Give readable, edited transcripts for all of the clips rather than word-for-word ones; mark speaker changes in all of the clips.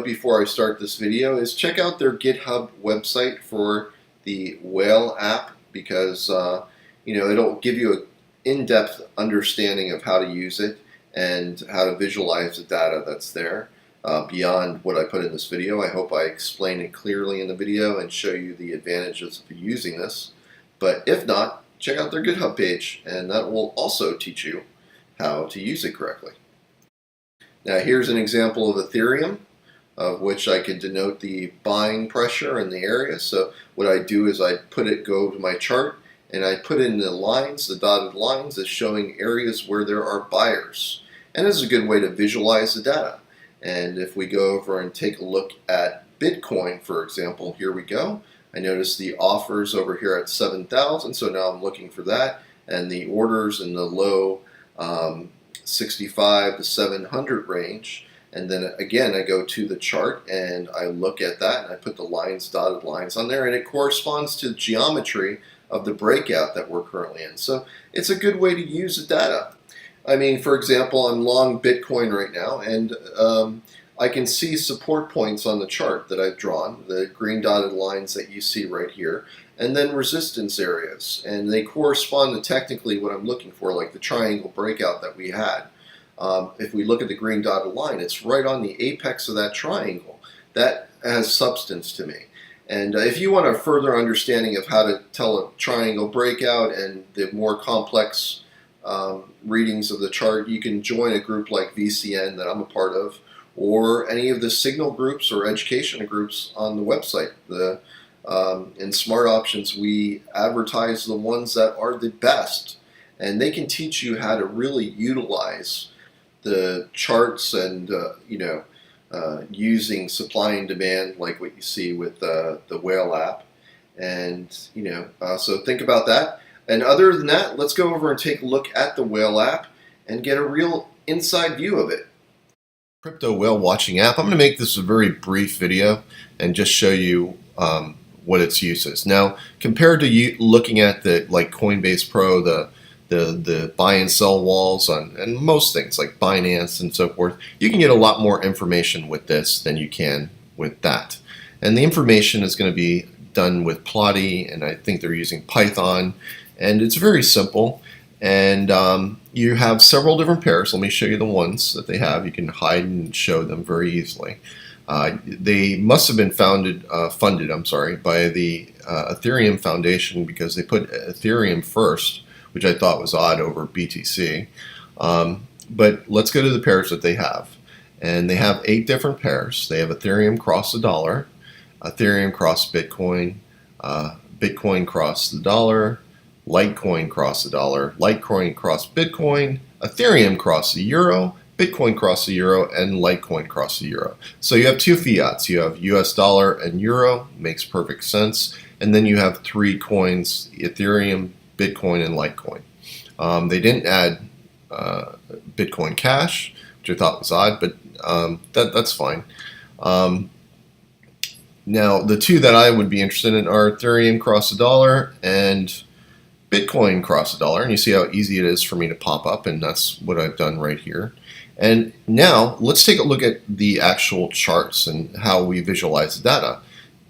Speaker 1: before I start this video is check out their GitHub website for the Whale app, because it'll give you an in-depth understanding of how to use it and how to visualize the data that's there beyond what I put in this video. I hope I explain it clearly in the video and show you the advantages of using this. But if not, check out their GitHub page, and that will also teach you how to use it correctly. Now here's an example of Ethereum, of which I could denote the buying pressure in the area. So what I do is I go to my chart and I put in the lines, the dotted lines, as showing areas where there are buyers. And this is a good way to visualize the data. And if we go over and take a look at Bitcoin, for example, here we go. I notice the offers over here at 7,000, so now I'm looking for that, and the orders in the low 65 to 700 range. And then again, I go to the chart and I look at that and I put the lines, dotted lines on there, and it corresponds to the geometry of the breakout that we're currently in. So it's a good way to use the data. I mean, for example, I'm long Bitcoin right now, and I can see support points on the chart that I've drawn, the green dotted lines that you see right here, and then resistance areas, and they correspond to technically what I'm looking for, like the triangle breakout that we had. If we look at the green dotted line, it's right on the apex of that triangle. That has substance to me. And if you want a further understanding of how to tell a triangle breakout and the more complex readings of the chart, you can join a group like VCN that I'm a part of, or any of the signal groups or education groups on the website. In Smart Options, we advertise the ones that are the best, and they can teach you how to really utilize the charts and using supply and demand, like what you see with the Whale app. And so think about that. And other than that, let's go over and take a look at the Whale app and get a real inside view of it. Crypto Whale watching app. I'm going to make this a very brief video and just show you what its use is. Now, compared to you looking at the Coinbase Pro, the buy and sell walls and most things like Binance and so forth, you can get a lot more information with this than you can with that. And the information is going to be done with Plotly, and I think they're using Python, and it's very simple. And you have several different pairs. Let me show you the ones that they have. You can hide and show them very easily. They must have been funded by the Ethereum Foundation, because they put Ethereum first, which I thought was odd over BTC. But let's go to the pairs that they have. And they have 8 different pairs. They have Ethereum cross the dollar, Ethereum cross Bitcoin, Bitcoin cross the dollar, Litecoin cross the dollar, Litecoin cross Bitcoin, Ethereum cross the euro, Bitcoin cross the euro, and Litecoin cross the euro. So you have 2 fiats. You have US dollar and euro, makes perfect sense. And then you have 3 coins, Ethereum, Bitcoin, and Litecoin. They didn't add Bitcoin Cash, which I thought was odd, but that's fine. Now, the 2 that I would be interested in are Ethereum cross the dollar and Bitcoin cross the dollar, and you see how easy it is for me to pop up, and that's what I've done right here. And now let's take a look at the actual charts and how we visualize the data.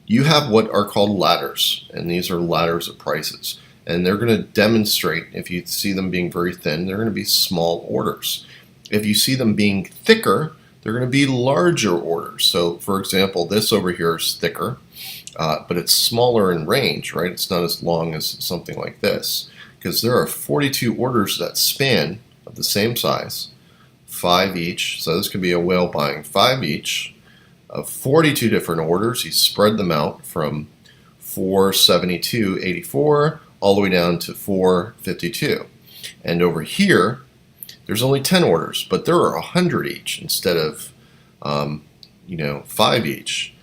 Speaker 1: You have what are called ladders, and these are ladders of prices, and they're going to demonstrate, if you see them being very thin, they're going to be small orders. If you see them being thicker, they're going to be larger orders. So for example, this over here is thicker, but it's smaller in range, right? It's not as long as something like this, because there are 42 orders that span of the same size, 5 each. So this could be a whale buying 5 each of 42 different orders. He spread them out from 472.84 all the way down to 452. And over here, there's only 10 orders, but there are 100 each instead of 5 each.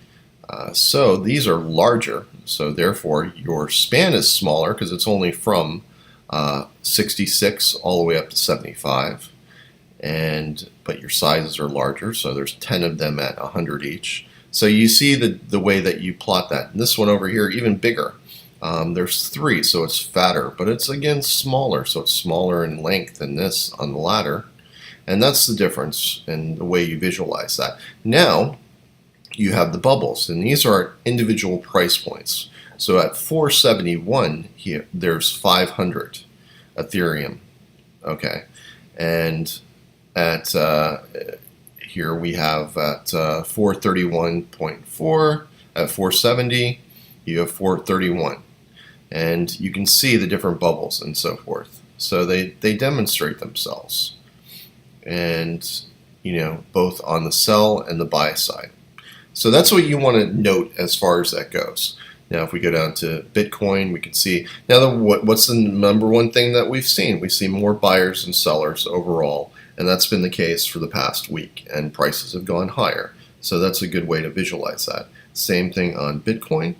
Speaker 1: So these are larger, so therefore your span is smaller because it's only from 66 all the way up to 75, but your sizes are larger, so there's 10 of them at 100 each. So you see the way that you plot that. And this one over here, even bigger. There's 3, so it's fatter, but it's again smaller, so it's smaller in length than this on the ladder. And that's the difference in the way you visualize that. Now, you have the bubbles, and these are individual price points. So at 471 here, there's 500 Ethereum. Okay, and at here we have at 431.4, at 470 you have 431, and you can see the different bubbles and so forth. So they demonstrate themselves, and both on the sell and the buy side. So that's what you want to note as far as that goes. Now, if we go down to Bitcoin, we can see now what's the number one thing that we've seen? We see more buyers and sellers overall, and that's been the case for the past week, and prices have gone higher. So that's a good way to visualize that. Same thing on Bitcoin.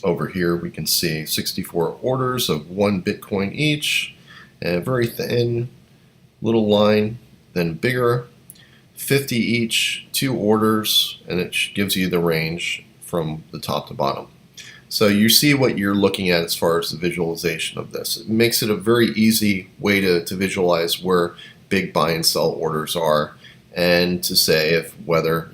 Speaker 1: Over here, we can see 64 orders of 1 Bitcoin each, and a very thin little line, then bigger, 50 each, 2 orders, and it gives you the range from the top to bottom. So you see what you're looking at as far as the visualization of this. It makes it a very easy way to visualize where big buy and sell orders are, and to say if whether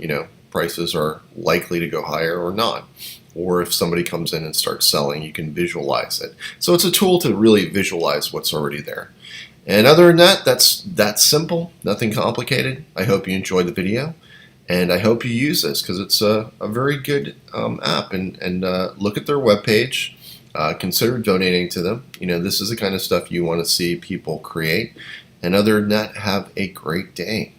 Speaker 1: prices are likely to go higher or not, or if somebody comes in and starts selling, you can visualize it. So it's a tool to really visualize what's already there. And other than that, that's simple, nothing complicated. I hope you enjoyed the video, and I hope you use this because it's a very good app. And look at their webpage. Consider donating to them. This is the kind of stuff you want to see people create. And other than that, have a great day.